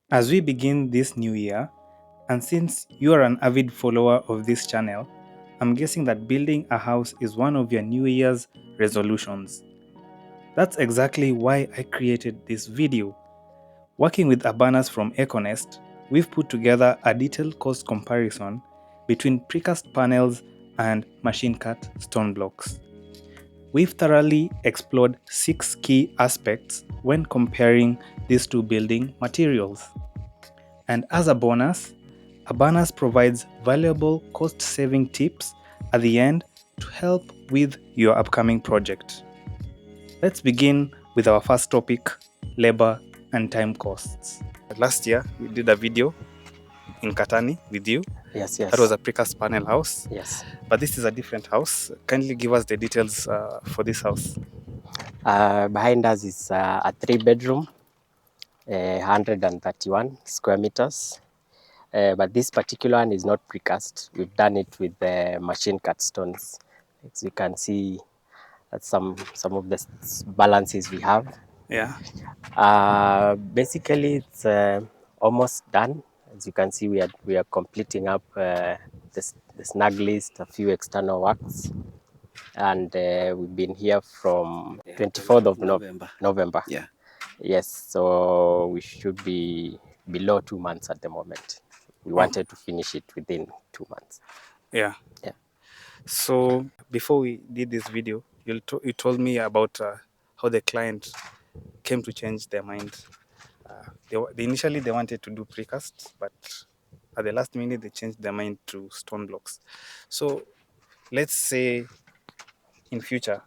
As we begin this new year, and since you are an avid follower of this channel, I'm guessing that building a house is one of your New Year's resolutions. That's exactly why I created this video. Working with Urbanas from Econest, we've put together a detailed cost comparison between precast panels and machine-cut stone blocks. We've thoroughly explored 6 key aspects when comparing these two building materials. And as a bonus, Urbanas provides valuable cost-saving tips at the end to help with your upcoming project. Let's begin with our first topic, labor and time costs. Last year, we did a video in Katani with you. Yes. That was a precast panel house. Yes. But this is a different house. Kindly give us the details for this house. Behind us is a 3-bedroom, 131 square meters. But this particular one is not precast. We've done it with machine cut stones. As you can see, that's some of the balances we have. Yeah. Basically, it's almost done. As you can see, we are completing up the snag list, a few external works, and we've been here from 24th of November. Yeah. Yes, so we should be below 2 months at the moment. We wanted to finish it within 2 months. Yeah. Yeah. So before we did this video, you told me about how the client came to change their mind. They initially they wanted to do precast, but at the last minute they changed their mind to stone blocks. So let's say in future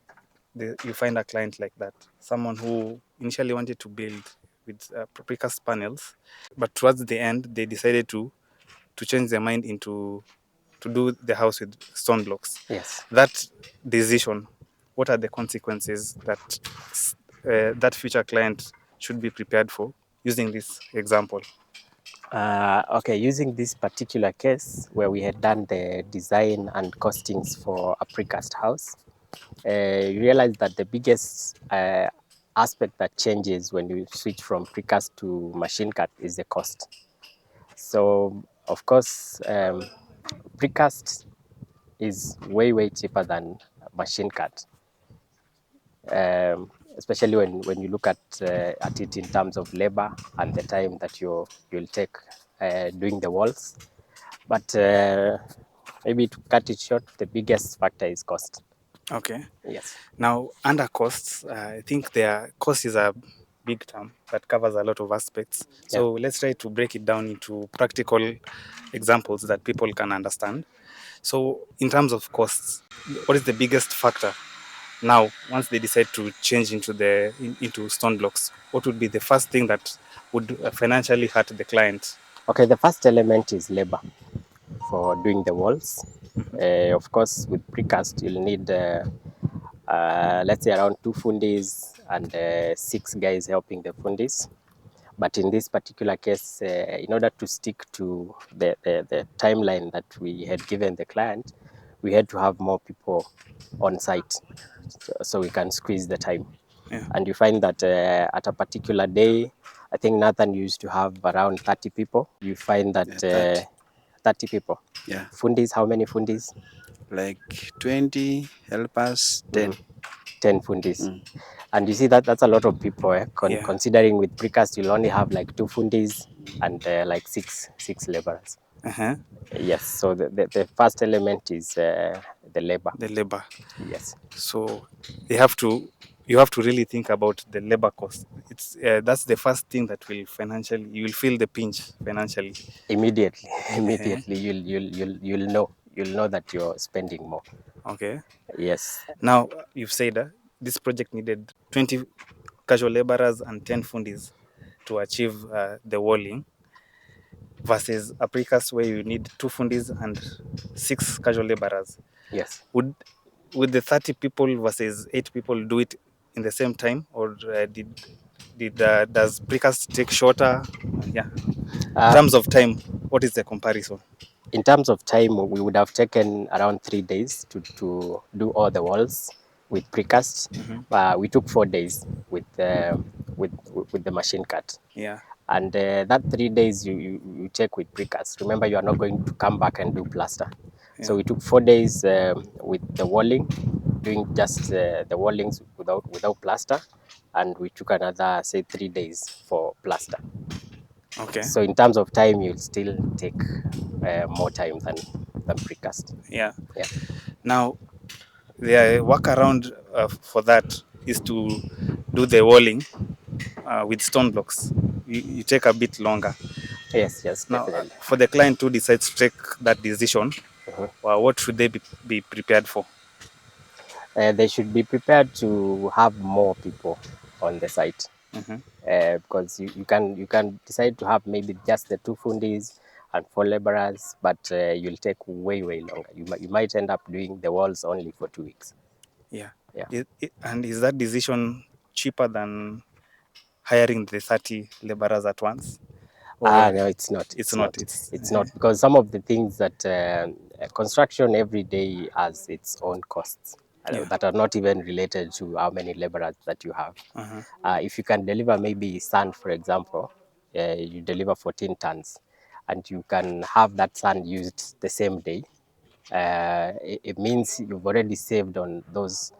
you find a client like that, someone who initially wanted to build with precast panels, but towards the end they decided to change their mind into to do the house with stone blocks. Yes. That decision, what are the consequences that that future client should be prepared for, using this example? Okay, using this particular case where we had done the design and costings for a precast house, you realize that the biggest aspect that changes when you switch from precast to machine cut is the cost. So, of course, precast is way cheaper than machine cut, especially when you look at it in terms of labor and the time that you'll take doing the walls. But maybe to cut it short, the biggest factor is cost. Okay. Yes. Now, under costs, I think their cost is a big term that covers a lot of aspects. So let's try to break it down into practical examples that people can understand. So in terms of costs, what is the biggest factor? Now, once they decide to change into stone blocks, what would be the first thing that would financially hurt the client? Okay, the first element is labor for doing the walls. Of course, with precast, you'll need, let's say, around 2 fundis and 6 guys helping the fundis. But in this particular case, in order to stick to the timeline that we had given the client, we had to have more people on site so we can squeeze the time. Yeah. And you find that at a particular day, I think Nathan used to have around 30 people. You find that 30 people. Yeah. Fundis, how many fundis? Like 20 helpers, 10. 10 fundis. And you see that's a lot of people. Considering with precast, you'll only have like 2 fundis and like six laborers. Yes, so the first element is the labor. The labor. Yes. So you have to really think about the labor cost. It's that's the first thing that will financially, you will feel the pinch financially. Immediately, you'll know that you're spending more. Okay. Yes. Now you've said this project needed 20 casual laborers and 10 fundis to achieve the walling, versus a precast where you need 2 fundis and 6 casual laborers. Yes. Would the 30 people versus 8 people do it in the same time, or does precast take shorter? Yeah. In terms of time, what is the comparison? In terms of time, we would have taken around 3 days to do all the walls with precast. We took 4 days with the machine cut. Yeah. And that 3 days you take with precast. Remember, you are not going to come back and do plaster. So we took 4 days with the walling, doing just the wallings without plaster, and we took another, say, 3 days for plaster. Okay. So in terms of time, you'll still take more time than precast. Yeah. Yeah. Now, the workaround for that is to do the walling with stone blocks. You take a bit longer. Yes, Now, definitely. for the client who decides to take that decision, what should they be prepared for? They should be prepared to have more people on the site. Because you can decide to have maybe just the 2 fundis and 4 laborers, but you'll take way longer. You might end up doing the walls only for 2 weeks. Yeah. Yeah. And is that decision cheaper than hiring the 30 laborers at once? Or No, it's not. It's not. It's not, because some of the things that construction every day has its own costs Yeah. that are not even related to how many laborers that you have. If you can deliver maybe sand, for example, you deliver 14 tons, and you can have that sand used the same day. It means you've already saved on those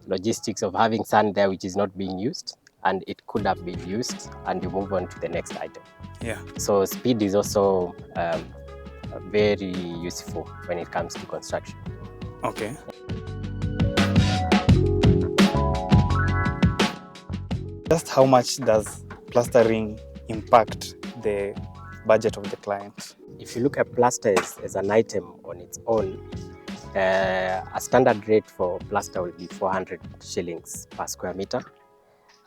logistics of having sand there which is not being used, and it could have been used, and you move on to the next item. Yeah. So speed is also very useful when it comes to construction. Okay. Just how much does plastering impact the budget of the client? If you look at plaster as an item on its own, a standard rate for plaster will be 400 shillings per square meter,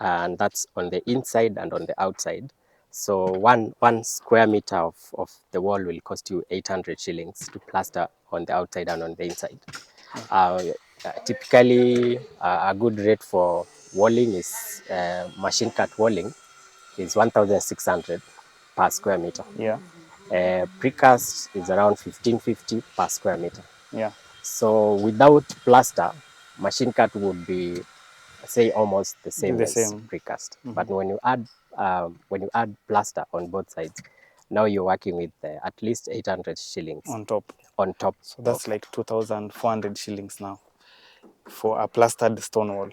and that's on the inside and on the outside. So one square meter of the wall will cost you 800 shillings to plaster on the outside and on the inside. Typically, a good rate for walling is machine cut walling is 1,600 per square meter. Yeah. Precast is around 1,550 per square meter. Yeah. So without plaster, machine cut would be, say, almost the same The as same. precast. But when you add plaster on both sides, now you're working with at least 800 shillings On top. on top. So that's like 2,400 shillings now for a plastered stone wall.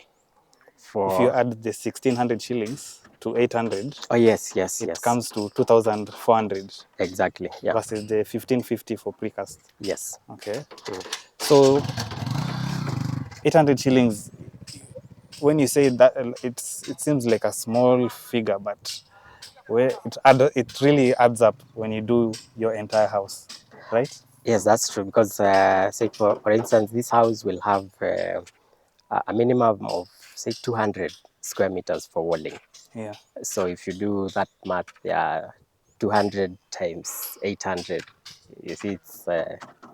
If you For add the 1,600 shillings to 800, oh yes, it comes to 2,400 exactly, yeah, versus the 1,550 for precast. yes. Okay. So 800 shillings, when you say that, it seems like a small figure, but where it really adds up when you do your entire house, right? Yes, that's true, because say for instance, this house will have a minimum of, say, 200 square meters for walling. Yeah. So if you do that math, 200 times 800, you see it's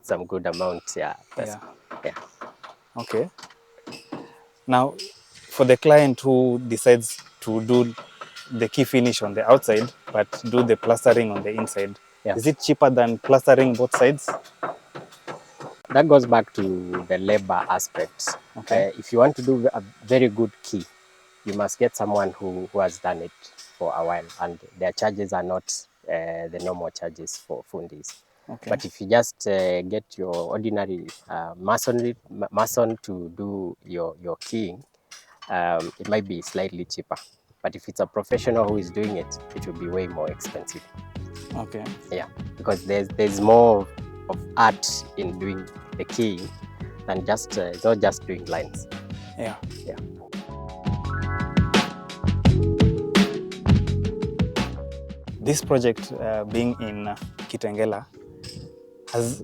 some good amount. Yeah. Yeah. Yeah. Okay. Now, for the client who decides to do the key finish on the outside, but do the plastering on the inside, Yeah. is it cheaper than plastering both sides? That goes back to the labor aspect. Okay. If you want to do a very good key, you must get someone who has done it for a while, and their charges are not the normal charges for fundis. Okay. But if you just get your ordinary mason to do your keying, it might be slightly cheaper. But if it's a professional who is doing it, it will be way more expensive. Okay. Yeah, because there's more of art in doing the keying than just it's not just doing lines. Yeah. Yeah. This project being in Kitengela, has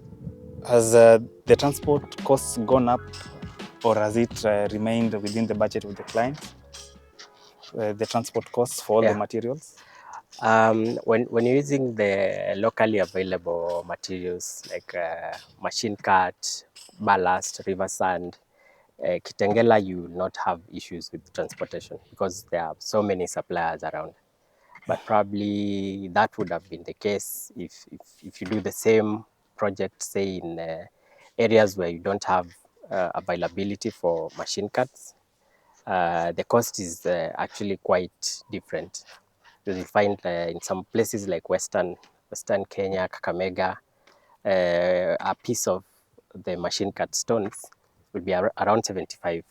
the transport costs gone up, or has it remained within the budget of the client? The transport costs for all the materials? When you're using the locally available materials like machine cut, ballast, river sand, Kitengela, you will not have issues with transportation because there are so many suppliers around. But probably that would have been the case if you do the same project, say, in areas where you don't have availability for machine cuts. The cost is actually quite different. You'll find in some places like Western Kenya, Kakamega, a piece of the machine cut stones will be around 75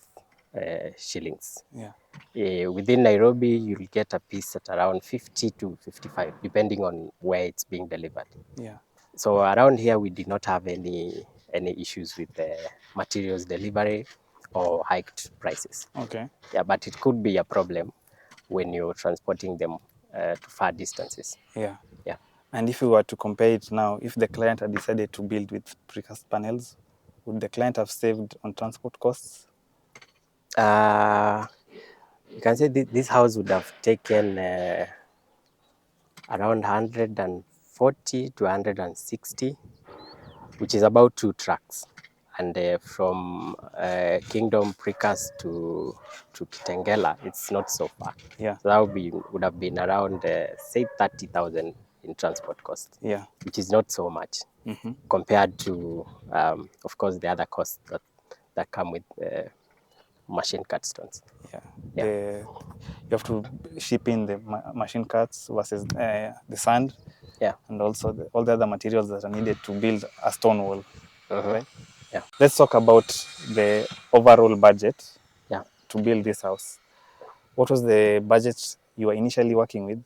shillings. Yeah. Within Nairobi, you'll get a piece at around 50 to 55, depending on where it's being delivered. Yeah. So around here, we did not have any issues with the materials delivery or hiked prices. Okay. Yeah, but it could be a problem when you're transporting them to far distances. Yeah. Yeah. And if we were to compare it now, if the client had decided to build with precast panels, would the client have saved on transport costs? You can say this house would have taken around 140 to 160, which is about 2 trucks. And from Kingdom Precast to Kitengela, it's not so far. Yeah. So that would have been around, say, 30,000 in transport cost, Yeah. which is not so much compared to, of course, the other costs that come with machine cut stones. Yeah. Yeah. You have to ship in the machine cuts versus the sand, Yeah. and also all the other materials that are needed to build a stone wall. Right? Yeah. Let's talk about the overall budget Yeah. to build this house. What was the budget you were initially working with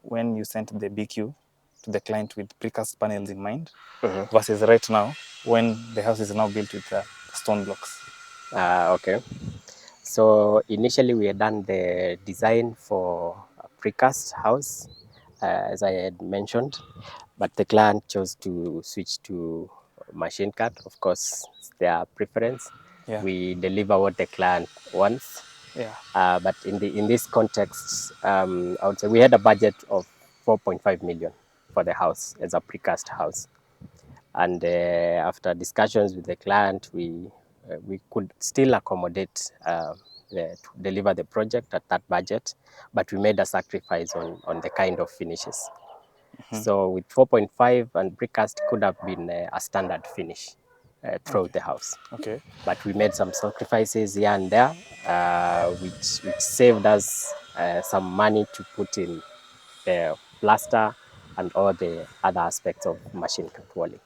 when you sent the BQ to the client with precast panels in mind versus right now when the house is now built with stone blocks? Okay. So initially we had done the design for a precast house, as I had mentioned, but the client chose to switch to machine cut. Of course, it's their preference. Yeah. We deliver what the client wants. Yeah. But in this context, I would say we had a budget of 4.5 million for the house as a precast house. And after discussions with the client, we could still accommodate to deliver the project at that budget, but we made a sacrifice on the kind of finishes. So with 4.5, and precast could have been a standard finish throughout the house. Okay. But we made some sacrifices here and there, which saved us some money to put in the plaster and all the other aspects of machine cut walling.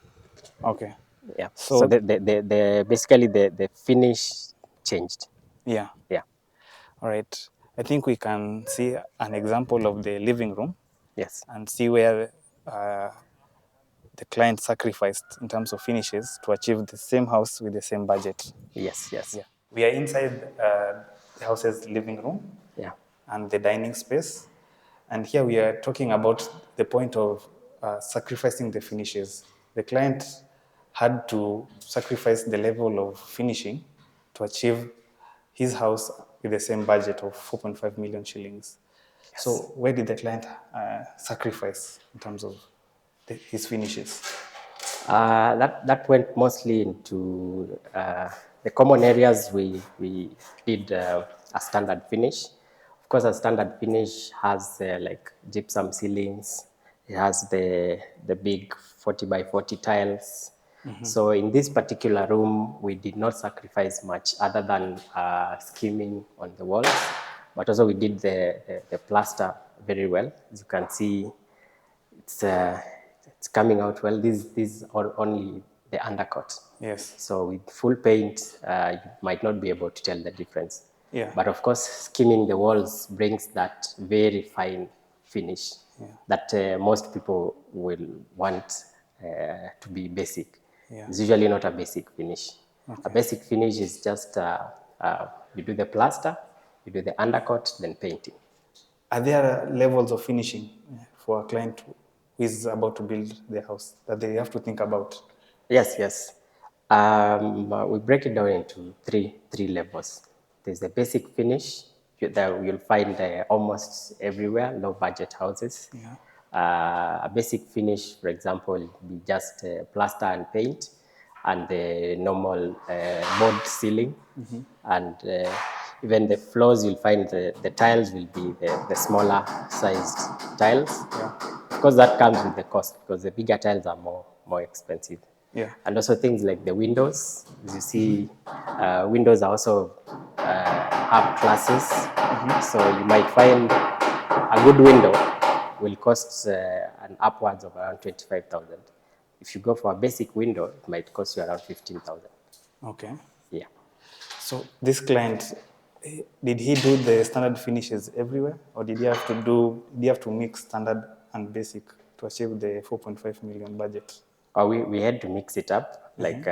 Okay. Yeah. So So the basically the finish changed. yeah. Yeah. All right. I think we can see an example of the living room Yes. and see where the client sacrificed in terms of finishes to achieve the same house with the same budget. Yes. Yes. Yeah. We are inside the house's living room Yeah. and the dining space. And here we are talking about the point of sacrificing the finishes. The client had to sacrifice the level of finishing to achieve his house with the same budget of 4.5 million shillings. Yes. So where did the client sacrifice in terms of his finishes? That went mostly into the common areas. We did a standard finish. Of course, a standard finish has like gypsum ceilings. It has the big 40 by 40 tiles. So in this particular room, we did not sacrifice much other than skimming on the walls, but also we did the plaster very well. As you can see, it's coming out well. These are only the undercut. Yes. So with full paint, you might not be able to tell the difference. Yeah. But of course, skimming the walls brings that very fine finish that most people will want to be basic. Yeah. It's usually not a basic finish. Okay. A basic finish is just you do the plaster, you do the undercut, then painting. Are there levels of finishing for a client who is about to build their house that they have to think about? Yes, yes. We break it down into three levels. There's the basic finish that you'll find almost everywhere, low budget houses. Yeah. A basic finish, for example, will be just plaster and paint and the normal board ceiling. And even the floors, you'll find the tiles will be the smaller sized tiles. Yeah. Of course, that comes with the cost because the bigger tiles are more expensive. Yeah. And also things like the windows. As you see, windows are also have classes. So you might find a good window will cost an upwards of around 25,000. If you go for a basic window, it might cost you around 15,000. Okay. Yeah. So this client, did he do the standard finishes everywhere, or did he have to mix standard and basic to achieve the 4.5 million budget? We had to mix it up. Like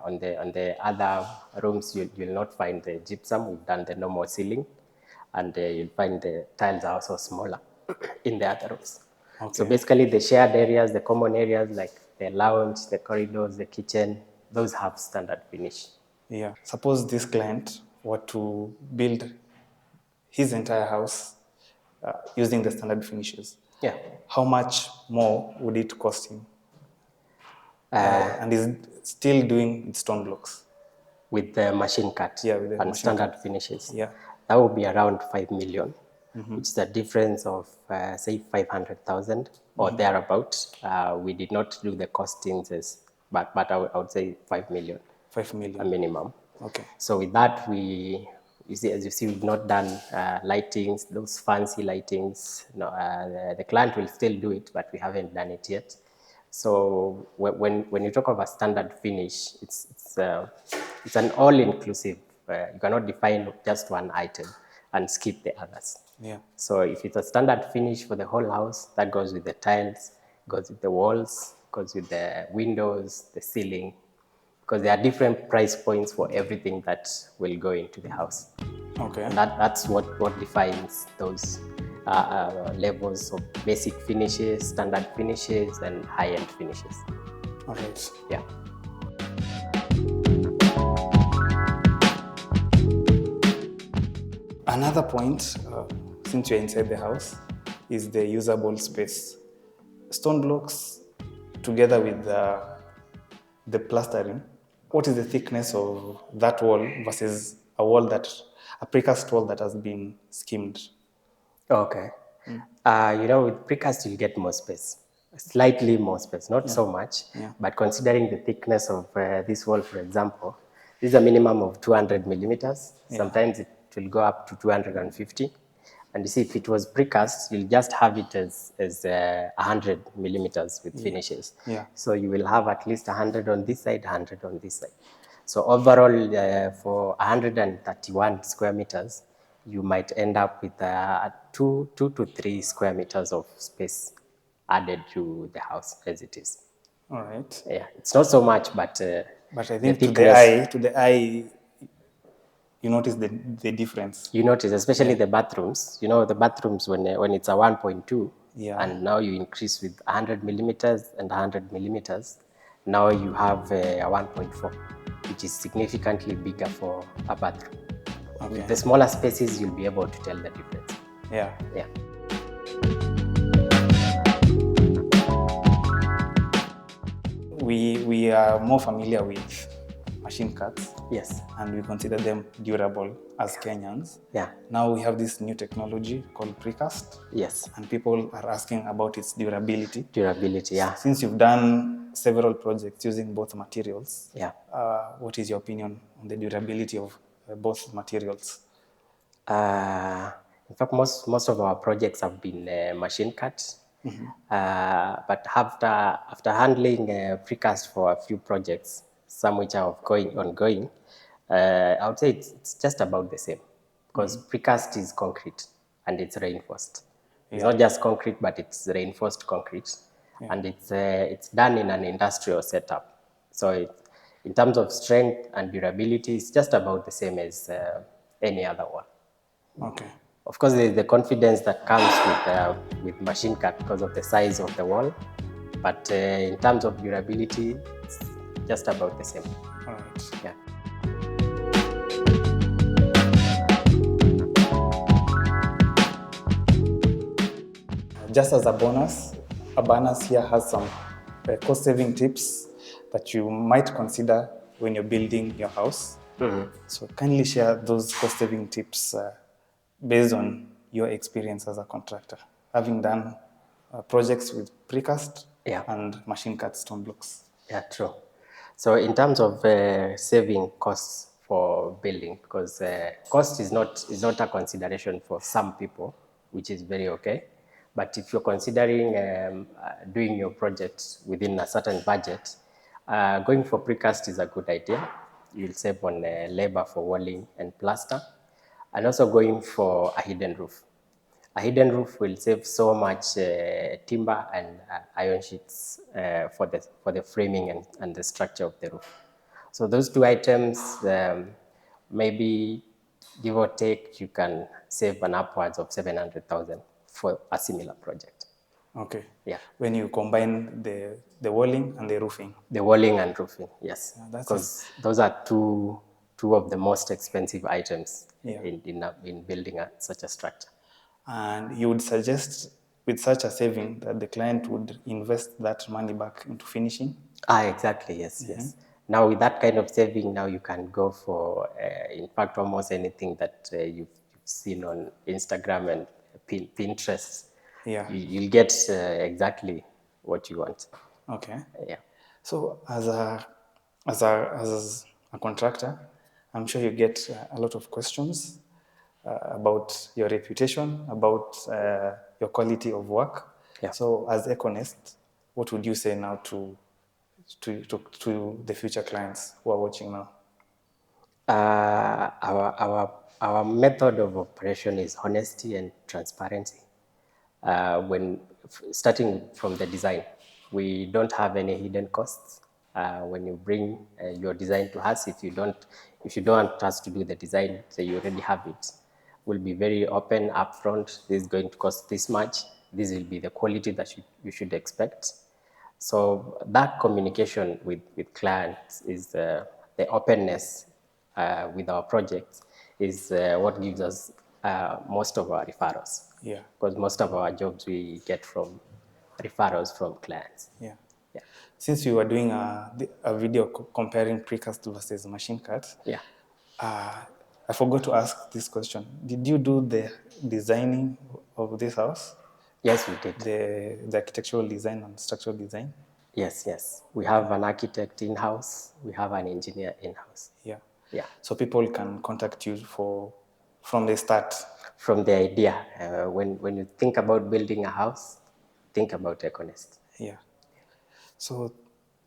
on the other rooms, you'll not find the gypsum. We've done the normal ceiling, and you'll find the tiles are also smaller in the other rooms. Okay. So basically, the shared areas, the common areas like the lounge, the corridors, the kitchen, those have standard finish. Yeah. Suppose this client were to build his entire house using the standard finishes. Yeah. How much more would it cost him? And he's still doing stone blocks. With the machine cut with the and machine standard cut. finishes. Yeah. That would be around 5 million, which is a difference of, say, 500,000 or thereabout. We did not do the costings, but I would say 5 million. 5 million. A minimum. Okay. So with that, as you see, we've not done lightings, those fancy lightings. No, the client will still do it, but we haven't done it yet. So when you talk of a standard finish, it's an all-inclusive. You cannot define just one item and skip the others. Yeah. So if it's a standard finish for the whole house, that goes with the tiles, goes with the walls, goes with the windows, the ceiling, because there are different price points for everything that will go into the house. Okay. And that's what defines those levels of basic finishes, standard finishes, and high-end finishes. All right. Yeah. Another point, since you're inside the house, is the usable space. Stone blocks together with the plastering. What is the thickness of that wall versus a precast wall that has been skimmed? Okay. With precast, you'll get more space, slightly more space, not so much. Yeah. But considering the thickness of this wall, for example, this is a minimum of 200 millimeters. Yeah. Sometimes it will go up to 250. And you see, if it was precast, you'll just have it as 100 millimeters with finishes. Yeah. So you will have at least 100 on this side, 100 on this side. So overall, for 131 square meters, you might end up with 2 to 3 square meters of space added to the house as it is. All right. Yeah, it's not so much, but I think the to the eye, you notice the difference. You notice, especially the bathrooms. The bathrooms when it's a 1.2, and now you increase with 100 millimeters and 100 millimeters, now you have a 1.4, which is significantly bigger for a bathroom. Okay. With the smaller spaces, you'll be able to tell the difference. Yeah. Yeah. We are more familiar with machine cuts. Yes. And we consider them durable as Kenyans. Yeah. Now we have this new technology called Precast. Yes. And people are asking about its durability. Durability, yeah. Since you've done several projects using both materials, Yeah. What is your opinion on the durability of both materials? In fact, most of our projects have been machine cut. But after handling precast for a few projects, some which are ongoing, I would say it's just about the same, because precast is concrete and it's reinforced. It's not just concrete, but it's reinforced concrete, and it's done in an industrial setup. So in terms of strength and durability, it's just about the same as any other one. Okay. Of course, there's the confidence that comes with machine cut because of the size of the wall, but in terms of durability, it's just about the same. All right. Yeah. Just as a bonus, Urbanas here has some cost-saving tips that you might consider when you're building your house. So kindly share those cost-saving tips based on your experience as a contractor, having done projects with precast and machine cut stone blocks. Yeah, true. So in terms of saving costs for building, because cost is not a consideration for some people, which is very okay. But if you're considering doing your project within a certain budget, going for precast is a good idea. You'll save on labor for walling and plaster, and also going for a hidden roof. A hidden roof will save so much timber and iron sheets for the framing and the structure of the roof. So those two items, maybe give or take, you can save an upwards of 700,000 for a similar project. Okay. Yeah. When you combine the walling and the roofing. The walling and roofing, yes, that's because those are two of the most expensive items Yeah. in building such a structure. And you would suggest with such a saving that the client would invest that money back into finishing? Exactly, yes, yes. Now with that kind of saving, now you can go for, in fact, almost anything that you've seen on Instagram and Pinterest. Yeah. You'll get exactly what you want. Okay. Yeah. So as a contractor, I'm sure you get a lot of questions about your reputation, about your quality of work. Yeah. So as Econest, what would you say now to the future clients who are watching now? Our method of operation is honesty and transparency. When starting from the design, we don't have any hidden costs. When you bring your design to us, if you don't want us to do the design, so you already have it. We'll be very open upfront. This is going to cost this much. This will be the quality that you should expect. So that communication with clients is the openness with our projects is what gives us most of our referrals. Yeah. Because most of our jobs we get from referrals from clients. Yeah. Yeah. Since you were doing a video comparing precast versus machine cut, Yeah. I forgot to ask this question. Did you do the designing of this house? Yes, we did. The architectural design and structural design? Yes, yes. We have an architect in-house. We have an engineer in-house. Yeah. Yeah. So people can contact you from the start. From the idea, when you think about building a house, think about Econest. Yeah. So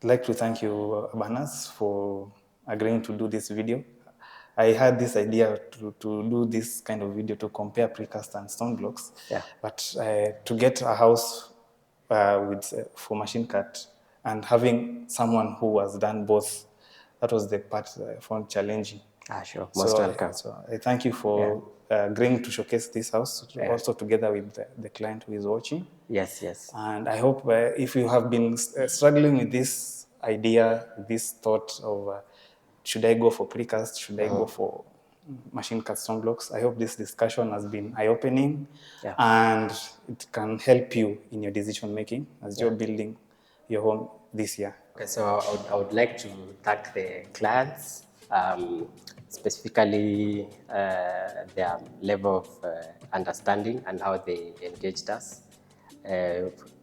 I'd like to thank you, Urbanas, for agreeing to do this video. I had this idea to do this kind of video to compare precast and stone blocks. Yeah. But to get a house for machine cut and having someone who has done both, that was the part I found challenging. Sure. Most welcome. So I thank you for agreeing to showcase this house, also together with the client who is watching. Yes, yes. And I hope if you have been struggling with this idea, this thought of should I go for precast, should I go for machine cut stone blocks, I hope this discussion has been eye-opening and it can help you in your decision making as you're building your home this year. Okay, so I would like to thank the clients, specifically their level of understanding and how they engaged us.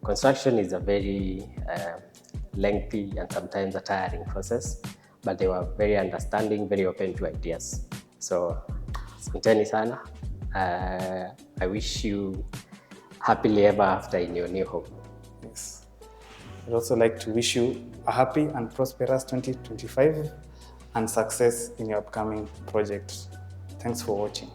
Construction is a very lengthy and sometimes a tiring process, but they were very understanding, very open to ideas. So, asanteni sana. I wish you happily ever after in your new home. Yes. I'd also like to wish you a happy and prosperous 2025 and success in your upcoming project. Thanks for watching.